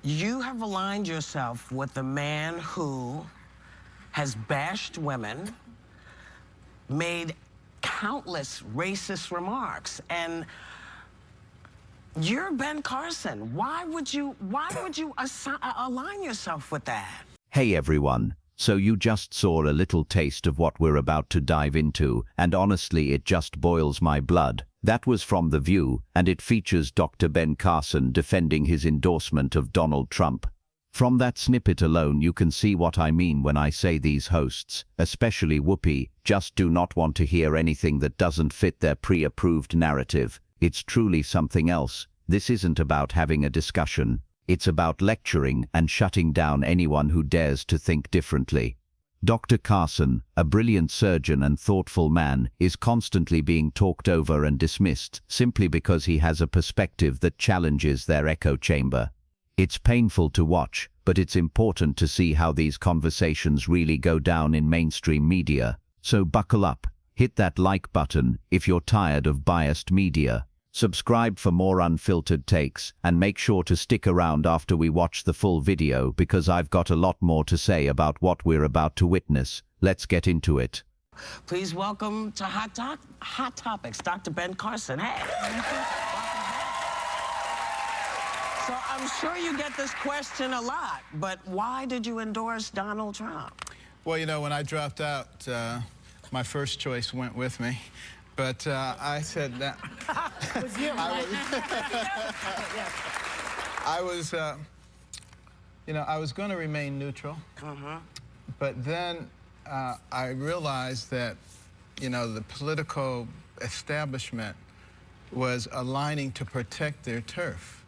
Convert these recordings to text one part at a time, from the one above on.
You have aligned yourself with a man who has bashed women, made countless racist remarks, and you're Ben Carson. Why would you align yourself with that? Hey everyone, so you just saw a little taste of what we're about to dive into, and honestly it just boils my blood. That was from The View, and it features Dr. Ben Carson defending his endorsement of Donald Trump. From that snippet alone you can see what I mean when I say these hosts, especially Whoopi, just do not want to hear anything that doesn't fit their pre-approved narrative. It's truly something else. This isn't about having a discussion. It's about lecturing and shutting down anyone who dares to think differently. Dr. Carson, a brilliant surgeon and thoughtful man, is constantly being talked over and dismissed simply because he has a perspective that challenges their echo chamber. It's painful to watch, but it's important to see how these conversations really go down in mainstream media. So buckle up, hit that like button if you're tired of biased media. Subscribe for more unfiltered takes, and make sure to stick around after we watch the full video because I've got a lot more to say about what we're about to witness. Let's get into it. Please welcome to Hot Topics, Dr. Ben Carson. Hey. So I'm sure you get this question a lot, but why did you endorse Donald Trump? Well, you know, when I dropped out, my first choice went with me. But I said that It was you. I was going to remain neutral. But then I realized that, the political establishment was aligning to protect their turf.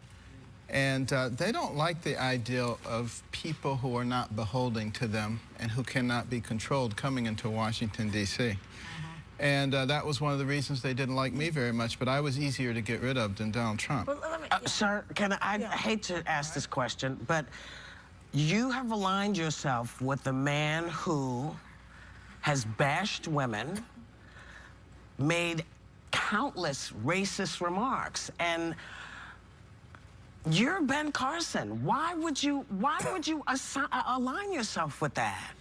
And they don't like the idea of people who are not beholden to them and who cannot be controlled coming into Washington, D.C. And that was one of the reasons they didn't like me very much, but I was easier to get rid of than Donald Trump. Sir, I hate to ask this question, but you have aligned yourself with a man who has bashed women, made countless racist remarks, and you're Ben Carson. Why would you align yourself with that?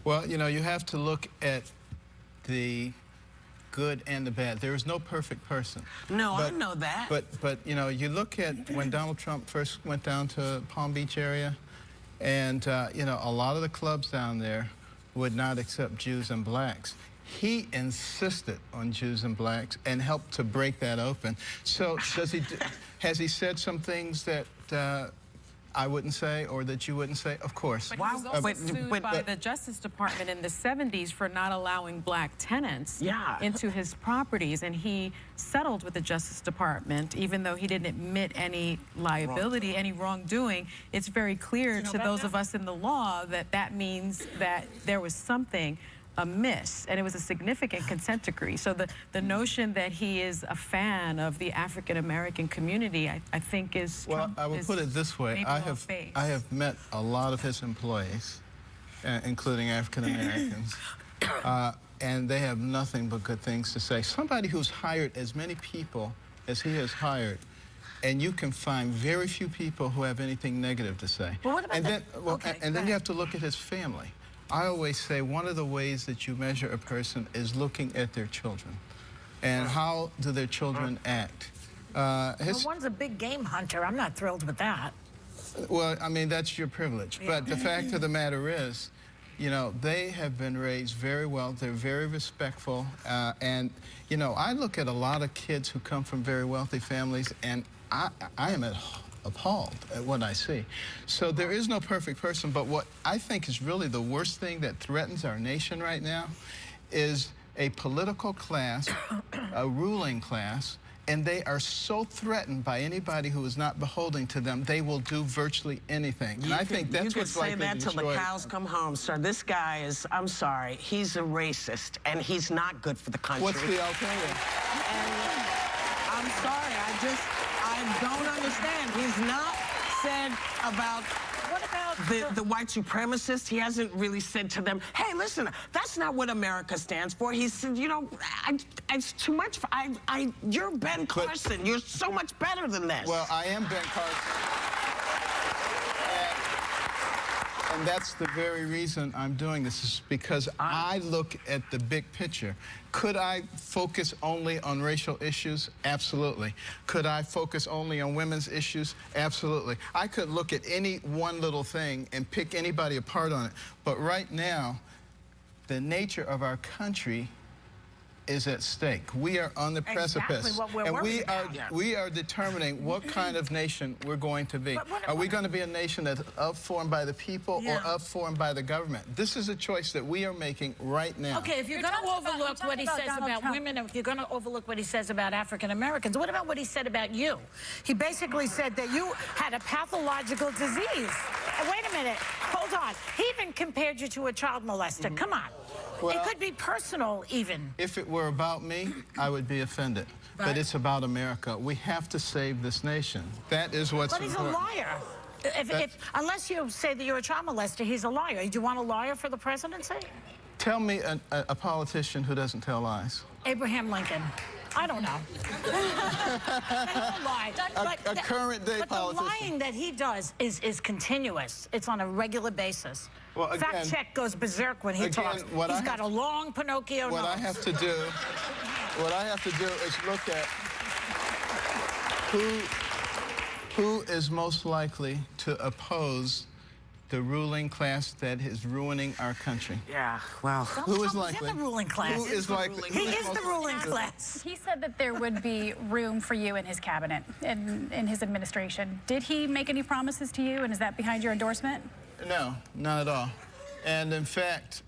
Well, you have to look at the good and the bad. There is no perfect person. No, I know that. But you look at when Donald Trump first went down to Palm Beach area, and a lot of the clubs down there would not accept Jews and blacks. He insisted on Jews and blacks and helped to break that open. So has he said some things that I wouldn't say or that you wouldn't say? Of course. But he was also sued by the Justice Department in the 70s for not allowing black tenants into his properties, and he settled with the Justice Department even though he didn't admit any liability, any wrongdoing. It's very clear to those of us in the law that that means that there was something amiss, and it was a significant consent decree. So the notion that he is a fan of the African-American community, I think is well, I will put it this way. I have met a lot of his employees, including African-Americans, and they have nothing but good things to say. Somebody who's hired as many people as he has hired, and you can find very few people who have anything negative to say. Well, what about then you have to look at his family. I always say one of the ways that you measure a person is looking at their children and how do their children act. Well, one's a big game hunter. I'm not thrilled with that. Well, I mean, that's your privilege. But the fact of the matter is, they have been raised very well. They're very respectful. And, I look at a lot of kids who come from very wealthy families, and I am appalled at what I see. So there is no perfect person, but what I think is really the worst thing that threatens our nation right now is a political class, a ruling class, and they are so threatened by anybody who is not beholden to them, they will do virtually anything. And I think that's what's likely to destroy. You could say that till the cows come home, sir. This guy is, I'm sorry, he's a racist, and he's not good for the country. What's the alternative? And I'm sorry, I don't understand. He's not said about the white supremacists. He hasn't really said to them, hey, listen, that's not what America stands for. He said, it's too much. You're Ben Carson. You're so much better than this. Well, I am Ben Carson. And that's the very reason I'm doing this, is because I look at the big picture. Could I focus only on racial issues? Absolutely. Could I focus only on women's issues? Absolutely. I could look at any one little thing and pick anybody apart on it. But right now, the nature of our country is at stake. We are on the precipice. Exactly what we're and worried about. we are determining what kind of nation we're going to be. Are we going to be a nation that's upformed by the people or upformed by the government? This is a choice that we are making right now. Okay, if you're going to overlook what he says about women, if you're going to overlook what he says about African Americans, what about what he said about you? He basically said that you had a pathological disease. Wait a minute, hold on. He even compared you to a child molester. Come on. Well, it could be personal, even. If it were about me, I would be offended. But it's about America. We have to save this nation. That is what's important. But he's a liar. Unless you say that you're a child molester, he's a liar. Do you want a liar for the presidency? Tell me a politician who doesn't tell lies. Abraham Lincoln. I don't know. A current-day politician. But the lying that he does is continuous. It's on a regular basis. Well, again, Fact check goes berserk when he talks. He's got a long Pinocchio nose. What I have to do is look at who is most likely to oppose the ruling class that is ruining our country. Yeah, well, who is likely? In the ruling class. Who is likely? He is the ruling class. He said that there would be room for you in his cabinet, in his administration. Did he make any promises to you, and is that behind your endorsement? No, not at all. And in fact,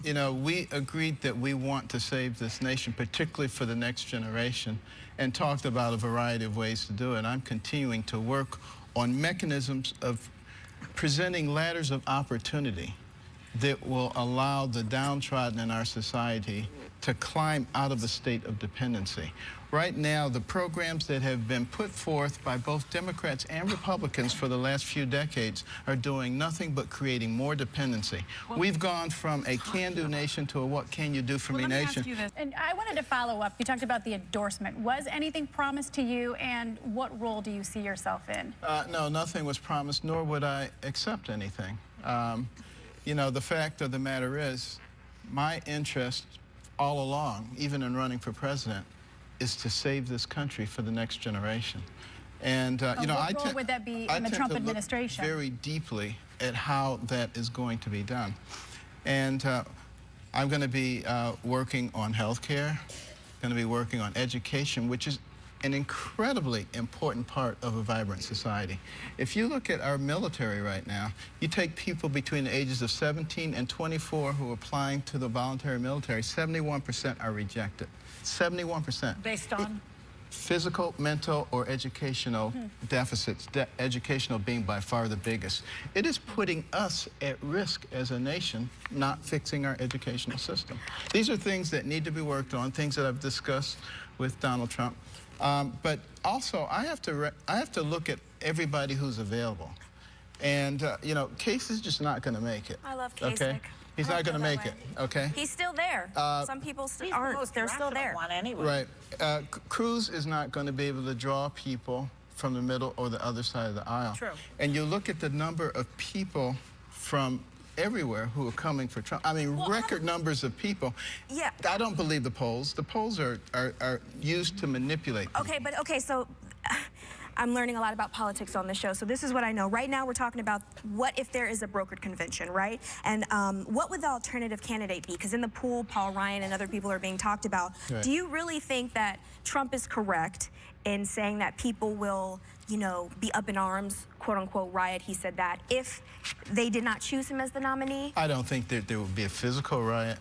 you know, we agreed that we want to save this nation, particularly for the next generation, and talked about a variety of ways to do it. I'm continuing to work on mechanisms of presenting ladders of opportunity that will allow the downtrodden in our society to climb out of a state of dependency. Right now, the programs that have been put forth by both Democrats and Republicans for the last few decades are doing nothing but creating more dependency. We've gone from a can-do nation to a what can you do for me nation. Ask you this. And I wanted to follow up. You talked about the endorsement. Was anything promised to you, and what role do you see yourself in? No, nothing was promised, nor would I accept anything. You know, the fact of the matter is, my interest all along, even in running for president, is to save this country for the next generation. And, you know, what role would that be in the Trump administration? Very deeply at how that is going to be done. And I'm going to be working on health care, going to be working on education, which is an incredibly important part of a vibrant society. If you look at our military right now, you take people between the ages of 17 and 24 who are applying to the voluntary military, 71% are rejected. 71%. Based on? Physical, mental, or educational deficits, educational being by far the biggest. It is putting us at risk as a nation, not fixing our educational system. These are things that need to be worked on, things that I've discussed with Donald Trump. But also, I have to look at everybody who's available. And, you know, Case is just not going to make it. I love Kasich. Okay? He's not going to make it, okay? He's still there. Some people aren't. They're still there. Anyway. Right. Cruz is not going to be able to draw people from the middle or the other side of the aisle. True. And you look at the number of people from everywhere who are coming for Trump. I mean, record numbers of people. Yeah. I don't believe the polls. The polls are used to manipulate people. Okay, so I'm learning a lot about politics on this show, so this is what I know. Right now, we're talking about what if there is a brokered convention, right? And what would the alternative candidate be? Because in the pool, Paul Ryan and other people are being talked about. Right. Do you really think that Trump is correct in saying that people will, you know, be up in arms, quote unquote, riot, he said that, if they did not choose him as the nominee? I don't think that there would be a physical riot,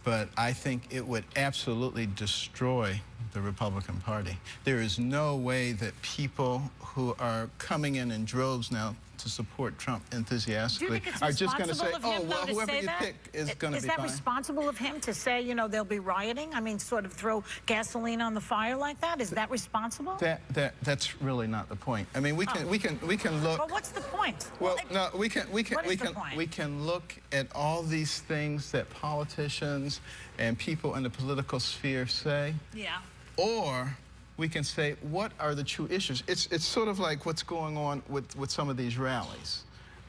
but I think it would absolutely destroy the Republican Party. There is no way that people who are coming in droves now to support Trump enthusiastically are just going to say, oh, well, whoever you pick is going to be fine. Is that responsible of him to say, you know, they'll be rioting? I mean, sort of throw gasoline on the fire like that? Is that responsible? That's really not the point. I mean, we can look. But what's the point? Well, no, we can look at all these things that politicians and people in the political sphere say. Yeah. Or we can say, what are the true issues? It's sort of like what's going on with some of these rallies.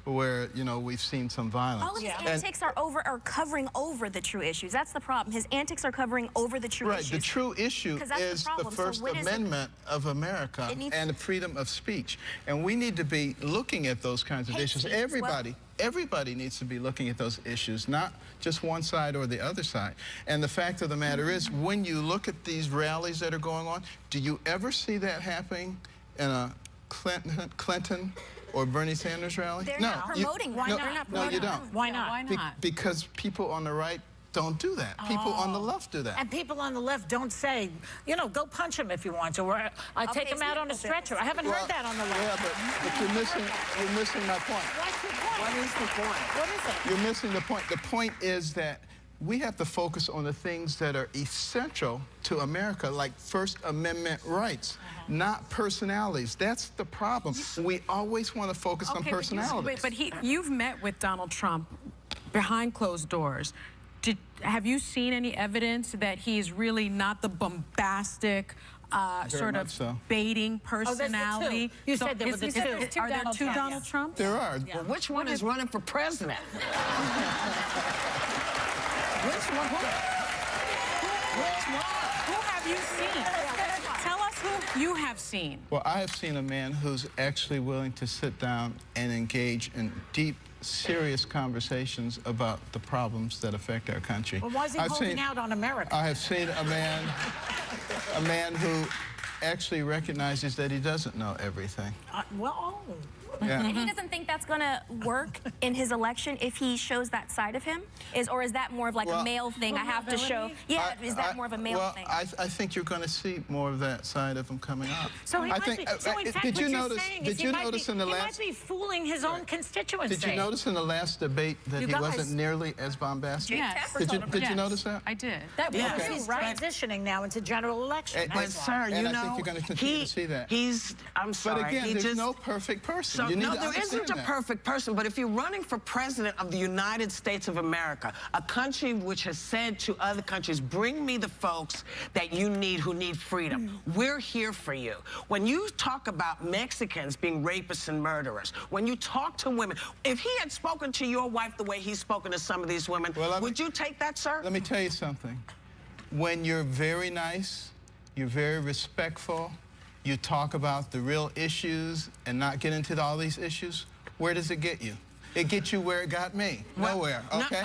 where, you know, we've seen some violence. All of his antics are covering over the true issues. That's the problem. His antics are covering over the true issues. Right, the true issue is the First Amendment of America and the freedom of speech. And we need to be looking at those kinds of issues. Everybody needs to be looking at those issues, not just one side or the other side. And the fact of the matter is, when you look at these rallies that are going on, do you ever see that happening in a Clinton or Bernie Sanders rally? They're not promoting. Why not? No, you don't. Why not? Why not? Because people on the right don't do that. People on the left do that. And people on the left don't say, you know, go punch him if you want to, or take him out on a stretcher. I haven't heard that on the left. Yeah, but you're missing my point. What's your point? What is the point? What is it? You're missing the point. The point is that we have to focus on the things that are essential to America, like First Amendment rights, not personalities. That's the problem. We always want to focus on personalities. But you've met with Donald Trump behind closed doors. Have you seen any evidence that he's really not the bombastic, sort of baiting personality? You said there were the two. Are there two Donald Trumps? There are. Well, which one is running for president? Which one? Who have you seen? Tell us who you have seen. Well, I have seen a man who's actually willing to sit down and engage in deep, serious conversations about the problems that affect our country. Well, why is he holding out on America? I have seen a man who actually recognizes that he doesn't know everything. And he doesn't think that's going to work in his election if he shows that side of him? Or is that more of like a male thing I have to show? Yeah, is that more of a male thing? I think you're going to see more of that side of him coming up. So he might be, did you notice in the last... He might be fooling his own constituency. Did you notice in the last debate that he wasn't nearly as bombastic? Yes. Did you notice that? I did. That means he's transitioning now into general election. But sir, you know, I think you're going to continue to see that. I'm sorry. But again, there's no perfect person. So, no, there isn't a perfect person, but if you're running for president of the United States of America, a country which has said to other countries, bring me the folks that you need who need freedom. We're here for you. When you talk about Mexicans being rapists and murderers, when you talk to women, if he had spoken to your wife the way he's spoken to some of these women, would you take that, sir? Let me tell you something. When you're very nice, you're very respectful, you talk about the real issues and not get into all these issues, where does it get you? It gets you where it got me. Nowhere, okay?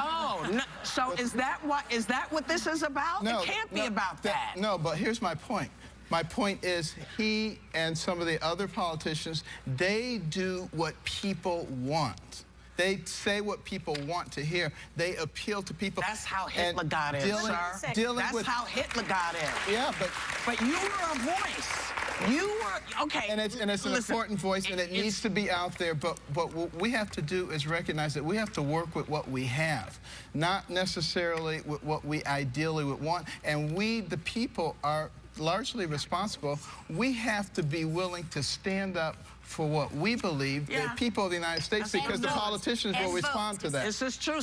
So is that what this is about? No, it can't be about that. No, but here's my point. My point is he and some of the other politicians, they do what people want. They say what people want to hear. They appeal to people. That's how Hitler got in, sir. That's how Hitler got in. Yeah, but you were a voice. You were, okay. And it's an important voice, and it needs to be out there. But what we have to do is recognize that we have to work with what we have, not necessarily with what we ideally would want. And we, the people, are largely responsible. We have to be willing to stand up for what we believe, the people of the United States, because the politicians will respond to that. This is true.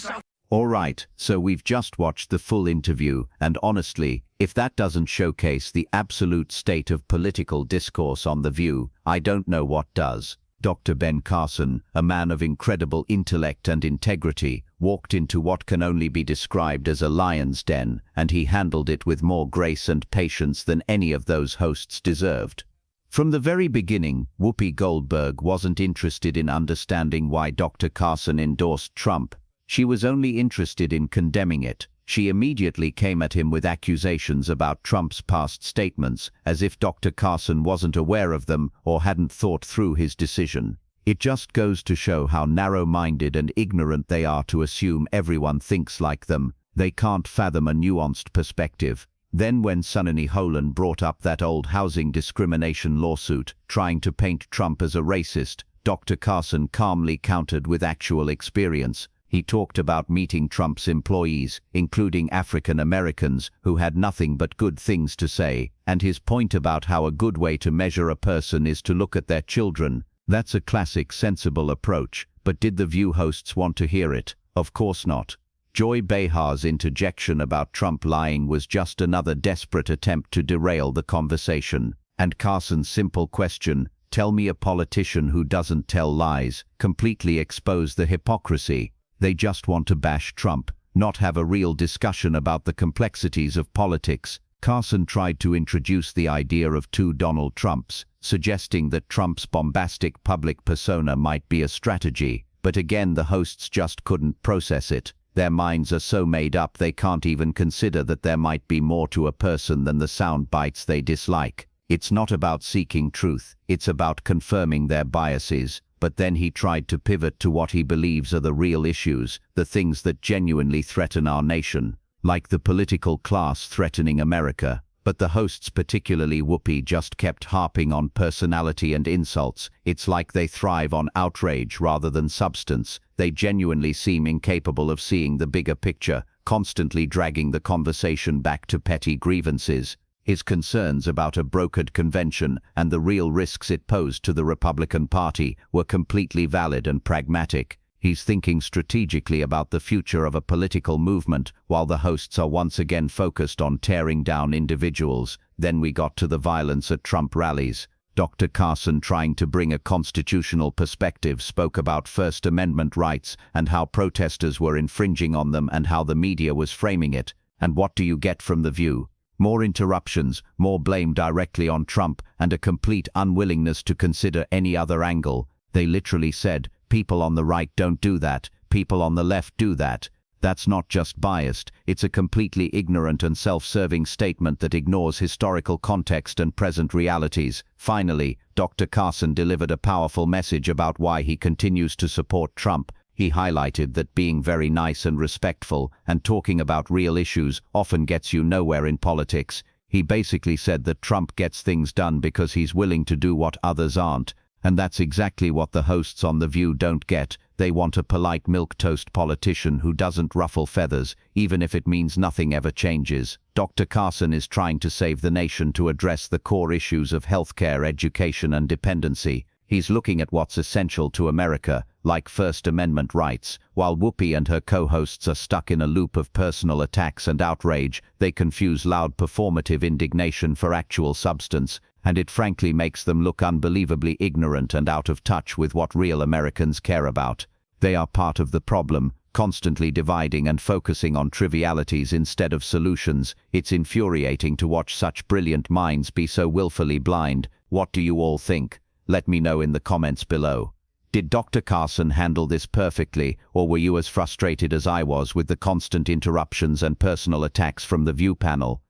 All right, so we've just watched the full interview, and honestly, if that doesn't showcase the absolute state of political discourse on The View, I don't know what does. Dr. Ben Carson, a man of incredible intellect and integrity, walked into what can only be described as a lion's den, and he handled it with more grace and patience than any of those hosts deserved. From the very beginning, Whoopi Goldberg wasn't interested in understanding why Dr. Carson endorsed Trump. She was only interested in condemning it. She immediately came at him with accusations about Trump's past statements, as if Dr. Carson wasn't aware of them or hadn't thought through his decision. It just goes to show how narrow-minded and ignorant they are to assume everyone thinks like them. They can't fathom a nuanced perspective. Then when Sonny Holan brought up that old housing discrimination lawsuit, trying to paint Trump as a racist, Dr. Carson calmly countered with actual experience. He talked about meeting Trump's employees, including African Americans, who had nothing but good things to say, and his point about how a good way to measure a person is to look at their children. That's a classic sensible approach, but did the View hosts want to hear it? Of course not. Joy Behar's interjection about Trump lying was just another desperate attempt to derail the conversation, and Carson's simple question, Tell me a politician who doesn't tell lies, completely expose the hypocrisy. They just want to bash Trump, not have a real discussion about the complexities of politics. Carson tried to introduce the idea of two Donald Trumps, suggesting that Trump's bombastic public persona might be a strategy, but again the hosts just couldn't process it. Their minds are so made up they can't even consider that there might be more to a person than the sound bites they dislike. It's not about seeking truth, it's about confirming their biases. But then he tried to pivot to what he believes are the real issues, the things that genuinely threaten our nation, like the political class threatening America. But the hosts, particularly Whoopi, just kept harping on personality and insults. It's like they thrive on outrage rather than substance. They genuinely seem incapable of seeing the bigger picture, constantly dragging the conversation back to petty grievances. His concerns about a brokered convention and the real risks it posed to the Republican Party were completely valid and pragmatic. He's thinking strategically about the future of a political movement, while the hosts are once again focused on tearing down individuals. Then we got to the violence at Trump rallies. Dr. Carson, trying to bring a constitutional perspective, spoke about First Amendment rights and how protesters were infringing on them and how the media was framing it. And what do you get from The View? More interruptions, more blame directly on Trump, and a complete unwillingness to consider any other angle. They literally said, people on the right don't do that, people on the left do that. That's not just biased, it's a completely ignorant and self-serving statement that ignores historical context and present realities. Finally, Dr. Carson delivered a powerful message about why he continues to support Trump. He highlighted that being very nice and respectful and talking about real issues often gets you nowhere in politics. He basically said that Trump gets things done because he's willing to do what others aren't. And that's exactly what the hosts on The View don't get. They want a polite milquetoast politician who doesn't ruffle feathers, even if it means nothing ever changes. Dr. Carson is trying to save the nation to address the core issues of healthcare, education, and dependency. He's looking at what's essential to America, like First Amendment rights. While Whoopi and her co-hosts are stuck in a loop of personal attacks and outrage, they confuse loud performative indignation for actual substance, and it frankly makes them look unbelievably ignorant and out of touch with what real Americans care about. They are part of the problem, constantly dividing and focusing on trivialities instead of solutions. It's infuriating to watch such brilliant minds be so willfully blind. What do you all think? Let me know in the comments below. Did Dr. Carson handle this perfectly, or were you as frustrated as I was with the constant interruptions and personal attacks from The View panel?